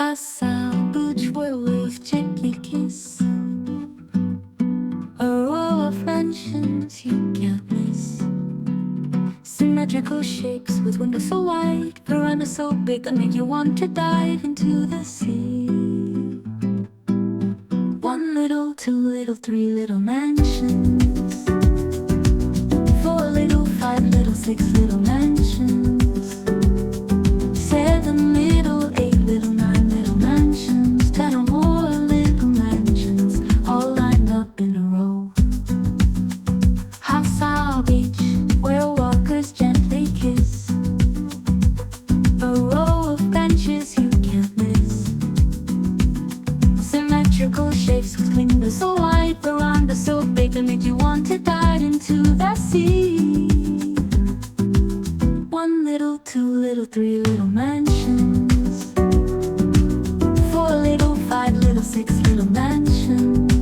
Hac Sa beach where waves gently kiss, a row of mansions you can't miss. Symmetrical shapes with windows so wide, verandas so big that make you want to dive into the sea. One little, two little, three little mansions, four little, five little, six little mansions, seven little, eight little, nine little mansions, 10 or more little mansions, all lined up in a row. Hac Sa beach where walkers gently kiss, a row of benches you can't miss. Symmetrical shapes with windows so wide, verandas so big that make you want to dive into that sea. One little, two little, three little mansions, four little, five little, six little mansions,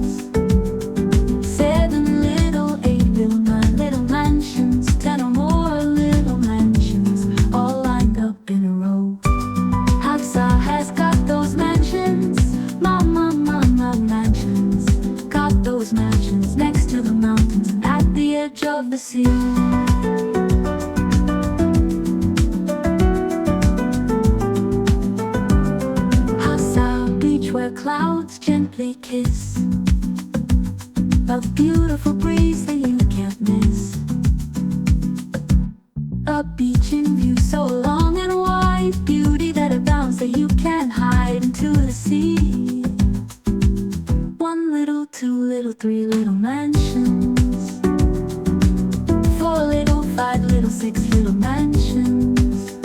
seven little, eight little, nine little mansions, 10 or more little mansions, all lined up in a row. Hac Sa has got those mansions, mansions, got those mansions next to the mountains and at the edge of the sea. Hac Sa beach where clouds gently kiss, a beautiful breeze that you can't miss. A beach in view so long and wide, beauty that abounds that you can't hide into the sea. One little, two little, three little mansions, four little, five little, six little mansions,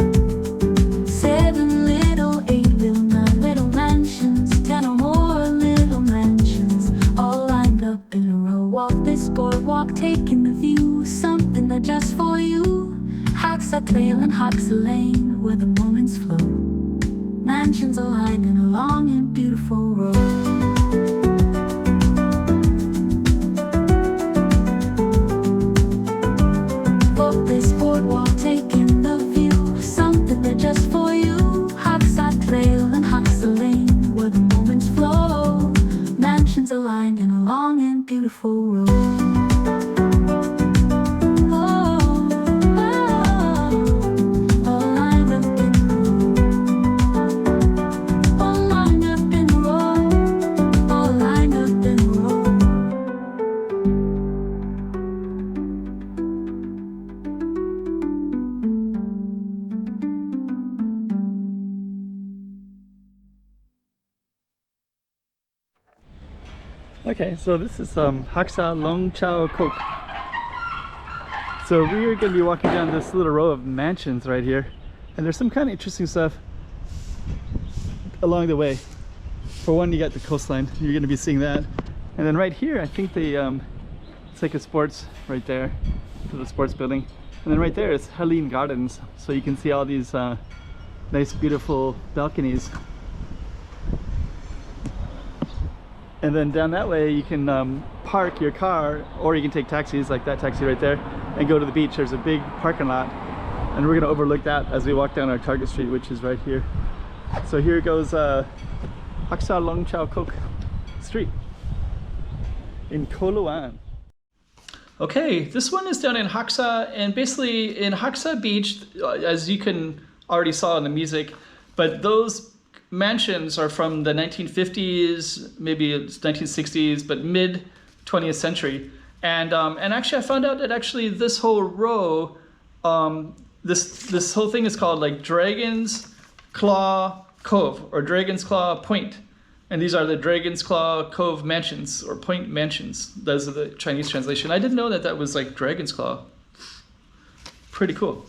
seven little, eight little, nine little mansions, 10 or more little mansions, all lined up in a row. Walk this boardwalk, taking the view, something that just for you. Hac Sa Trail and Hac Sa Lane, where the moments flow, mansions aligned in a long and beautiful row. Boardwalk taking the view, something that just for you. Hac Sa Trail and Hac Sa Lane, where the moments flow, mansions aligned in a long and beautiful row. Okay, so this is Hac Sa Long Chao Kok. So we're going to be walking down this little row of mansions right here, and there's some kind of interesting stuff along the way. For one, you got the coastline, you're going to be seeing that, and then right here I think they it's like a sports right there, to the sports building, and then right there is Helene Gardens, so you can see all these nice beautiful balconies. And then down that way you can park your car, or you can take taxis like that taxi right there and go to the beach. There's a big parking lot, and we're going to overlook that as we walk down our target street, which is right here. So here goes Hac Sa Long Chao Kok Street in Koh Luan. Okay, this one is down in Hac Sa, and basically in Hac Sa Beach, as you can already saw in the music, but those mansions are from the 1950s, maybe it's 1960s, but mid 20th century. And actually I found out that actually this whole row, this whole thing is called like Dragon's Claw Cove or Dragon's Claw Point. And these are the Dragon's Claw Cove mansions or Point mansions. Those are the Chinese translation. I didn't know that that was like Dragon's Claw. Pretty cool.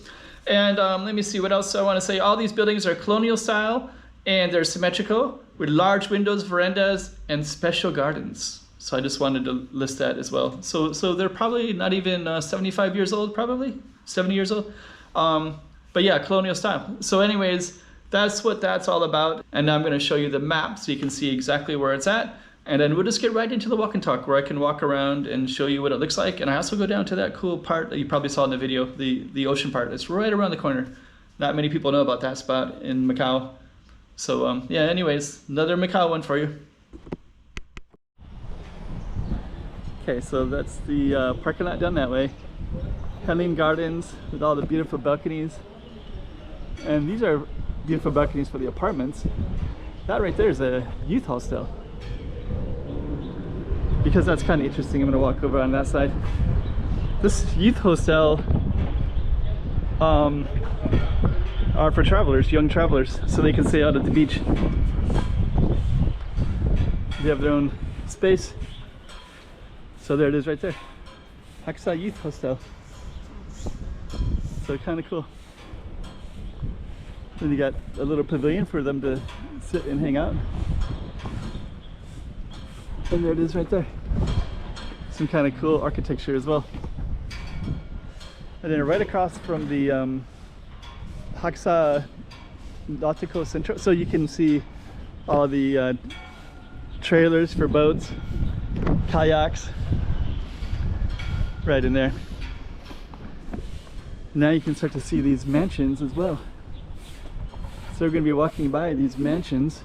And let me see what else I want to say. All these buildings are colonial style, and they're symmetrical with large windows, verandas, and special gardens. So I just wanted to list that as well. So they're probably not even 75 years old, probably 70 years old. But yeah, colonial style. So anyways, that's what that's all about. And now I'm gonna show you the map so you can see exactly where it's at. And then we'll just get right into the walk and talk, where I can walk around and show you what it looks like. And I also go down to that cool part that you probably saw in the video, the ocean part. It's right around the corner. Not many people know about that spot in Macau. So yeah, anyways, another Macau one for you. Okay, so that's the parking lot down that way. Helen Gardens with all the beautiful balconies. And these are beautiful balconies for the apartments. That right there is a youth hostel. Because that's kind of interesting, I'm going to walk over on that side. This youth hostel are for travelers, young travelers, so they can stay out at the beach. They have their own space. So there it is right there. Hac Sa Youth Hostel. So kind of cool. Then you got a little pavilion for them to sit and hang out. And there it is right there. Some kind of cool architecture as well. And then right across from the Hac Sa Nautical Central, so you can see all the trailers for boats, kayaks, right in there. Now you can start to see these mansions as well. So we're going to be walking by these mansions,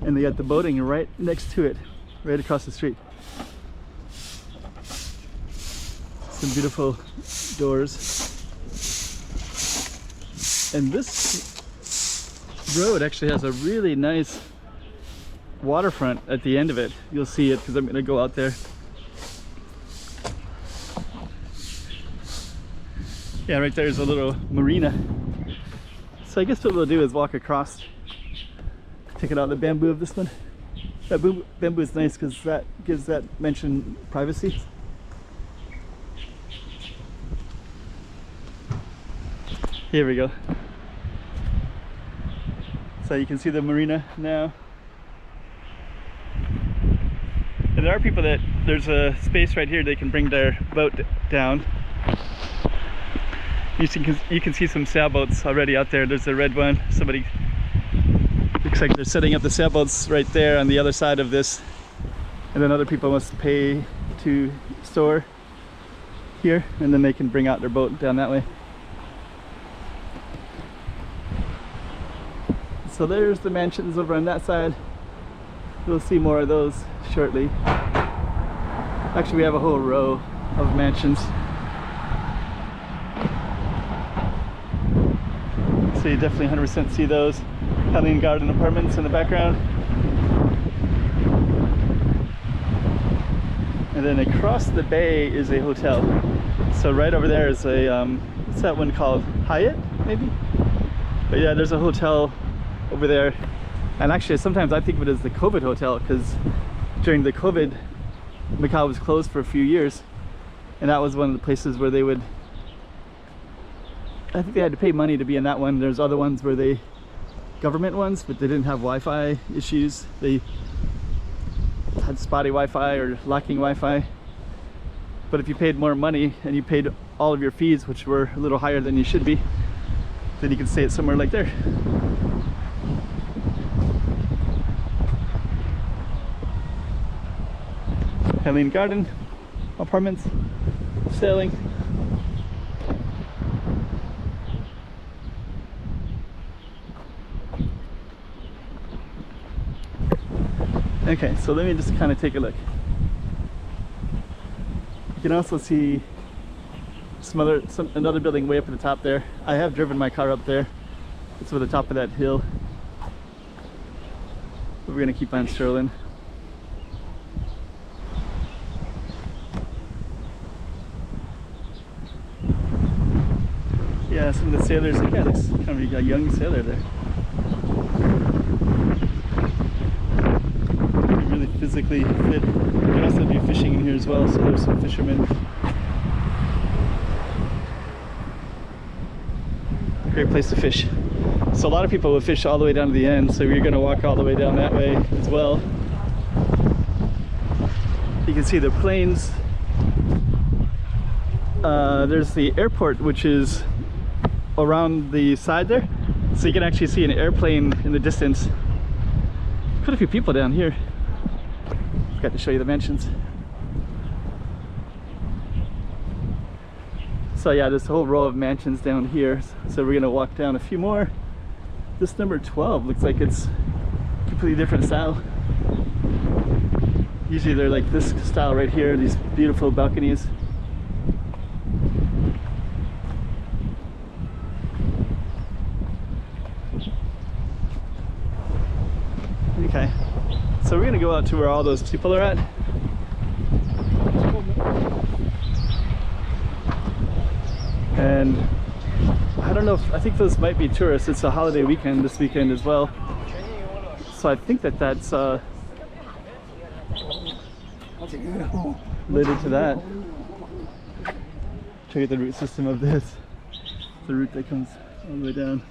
and they got the boating right next to it, right across the street. Some beautiful doors. And this road actually has a really nice waterfront at the end of it. You'll see it because I'm going to go out there. Yeah, right there's a little marina. So I guess what we'll do is walk across, take it out the bamboo of this one. That bamboo is nice because that gives that mansion privacy. Here we go. So you can see the marina now. And there are people that, there's a space right here they can bring their boat down. You can see some sailboats already out there. There's a red one. Somebody, looks like they're setting up the sailboats right there on the other side of this. And then other people must pay to store here, and then they can bring out their boat down that way. So there's the mansions over on that side. We'll see more of those shortly. Actually, we have a whole row of mansions. So you definitely 100% see those. Helen Garden Apartments in the background. And then across the bay is a hotel. So right over there is a, what's that one called? Hyatt, maybe? But yeah, there's a hotel over there. And actually, sometimes I think of it as the COVID hotel, because during the COVID, Macau was closed for a few years. And that was one of the places where they would, I think they had to pay money to be in that one. There's other ones where they, government ones, but they didn't have Wi-Fi issues. They had spotty Wi-Fi or lacking Wi-Fi. But if you paid more money and you paid all of your fees, which were a little higher than you should be, then you can stay at somewhere like there. Helen Garden Apartments, sailing. Okay, so let me just kind of take a look. You can also see another building way up at the top there. I have driven my car up there. It's over the top of that hill. But we're gonna keep on strolling. Yeah, some of the sailors, yeah, looks kind of a young sailor there. Really physically fit. You can also do fishing in here as well, so there's some fishermen. Great place to fish. So a lot of people will fish all the way down to the end, so you're going to walk all the way down that way as well. You can see the planes. There's the airport, which is around the side there, so you can actually see an airplane in the distance. Quite a few people down here. Forgot to show you the mansions. So yeah, this whole row of mansions down here. So we're gonna walk down a few more. This number 12 looks like it's completely different style. Usually they're like this style right here, these beautiful balconies. Okay, so we're gonna go out to where all those people are at. And I don't know if, I think those might be tourists. It's a holiday weekend this weekend as well. So I think that that's related to that. Check out the root system of this. The root that comes all the way down.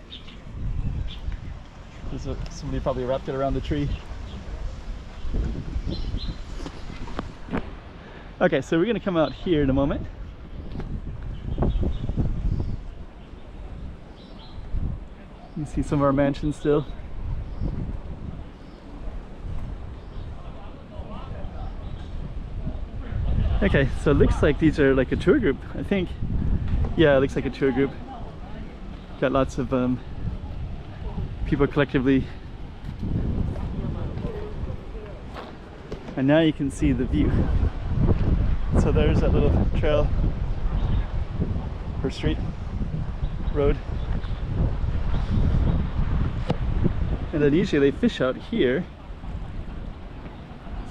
Somebody probably wrapped it around the tree. Okay, so we're gonna come out here in a moment. You see some of our mansions still. Okay, so it looks like these are like a tour group, I think. Yeah, it looks like a tour group. Got lots of people collectively. And now you can see the view. So there's that little trail or street, road. And then usually they fish out here.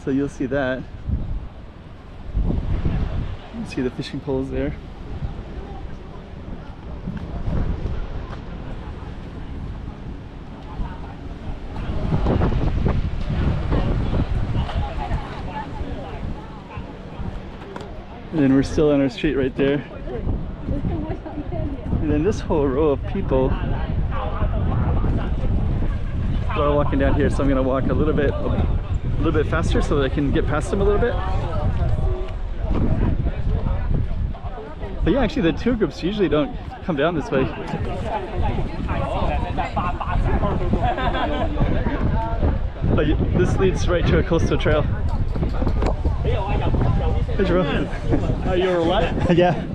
So you'll see that. You see the fishing poles there. And then we're still on our street right there. And then this whole row of people are walking down here, so I'm gonna walk a little bit faster so that I can get past them a little bit. But yeah, actually the tour groups usually don't come down this way. But this leads right to a coastal trail. Hey, Jerome. You're what? Yeah.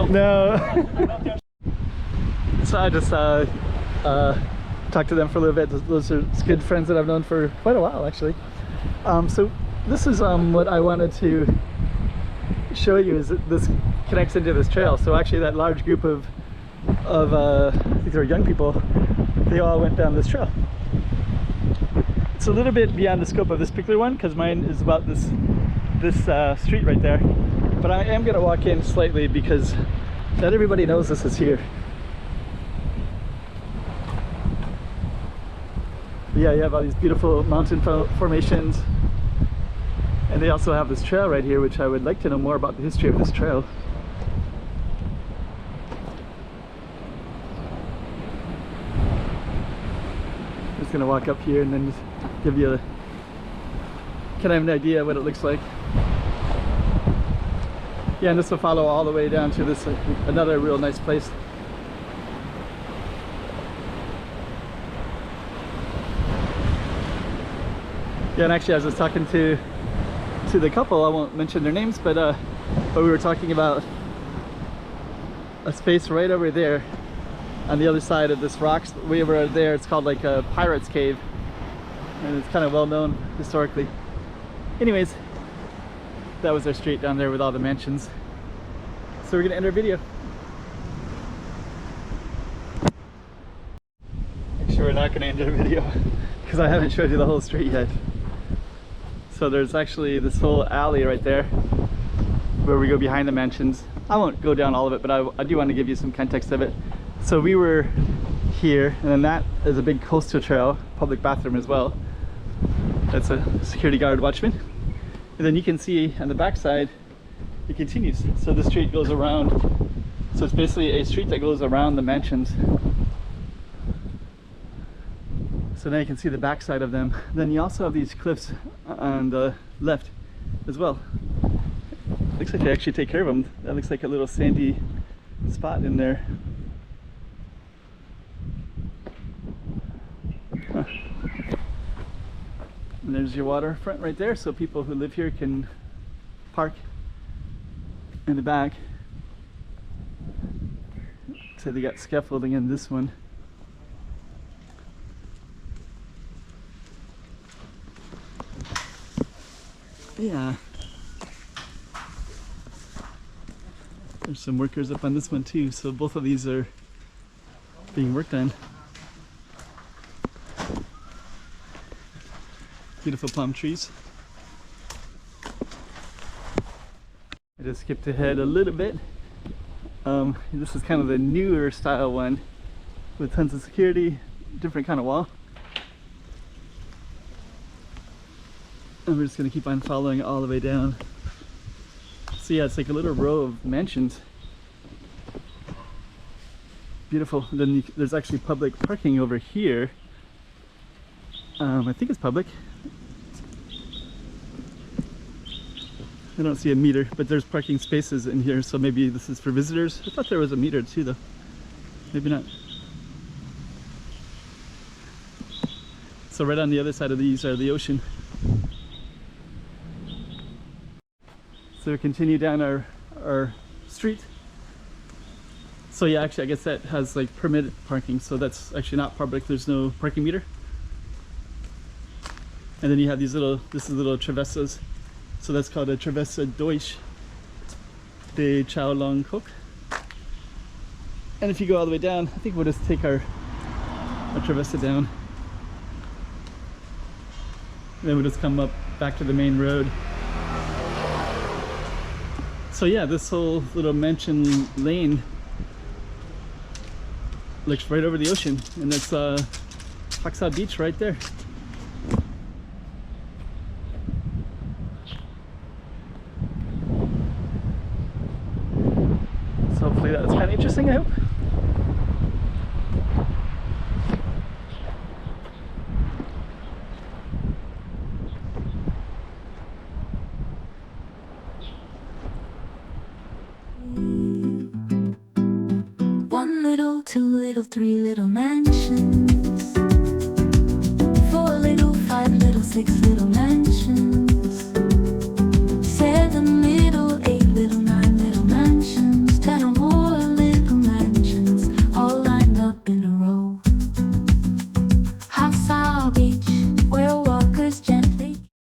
No. So I just talked to them for a little bit. Those are good friends that I've known for quite a while, actually. So this is what I wanted to show you, is that this connects into this trail. So actually that large group of I think they were young people, they all went down this trail. It's a little bit beyond the scope of this particular one because mine is about this street right there, but I am going to walk in slightly because not everybody knows this is here. But yeah, you have all these beautiful mountain formations, and they also have this trail right here, which I would like to know more about the history of this trail. I'm just going to walk up here and then just give you kind of an idea what it looks like. Yeah, and this will follow all the way down to this another real nice place. Yeah, and actually I was just talking to the couple, I won't mention their names, but we were talking about a space right over there on the other side of this rocks way over there. It's called like a pirate's cave, and it's kind of well known historically. Anyways, that was our street down there with all the mansions. So we're gonna end our video. Actually, we're not gonna end our video because I haven't showed you the whole street yet. So there's actually this whole alley right there where we go behind the mansions. I won't go down all of it, but I do want to give you some context of it. So we were here, and then that is a big coastal trail, public bathroom as well. That's a security guard watchman. And then you can see on the back side, it continues. So the street goes around. So it's basically a street that goes around the mansions. So now you can see the back side of them. Then you also have these cliffs on the left as well. Looks like they actually take care of them. That looks like a little sandy spot in there. Huh. And there's your waterfront right there, so people who live here can park in the back. So they got scaffolding in this one. Yeah. There's some workers up on this one too, so both of these are being worked on. Beautiful palm trees. I just skipped ahead a little bit. This is kind of the newer style one with tons of security, different kind of wall. And we're just going to keep on following all the way down. So yeah, it's like a little row of mansions. Beautiful. And then there's actually public parking over here. I think it's public. I don't see a meter, but there's parking spaces in here, so maybe this is for visitors. I thought there was a meter too though. Maybe not. So right on the other side of these are the ocean. So we continue down our street. So yeah, actually I guess that has like permitted parking, so that's actually not public. There's no parking meter. And then you have these little traversas. So that's called a Travessa Deutsch de Chao Long Kok. And if you go all the way down, I think we'll just take our Travessa down. And then we'll just come up back to the main road. So yeah, this whole little mansion lane looks right over the ocean, and that's Hac Sa beach right there. So hopefully that was kind of interesting, I hope. One little, two little, three little mansions. Four little, five little, six little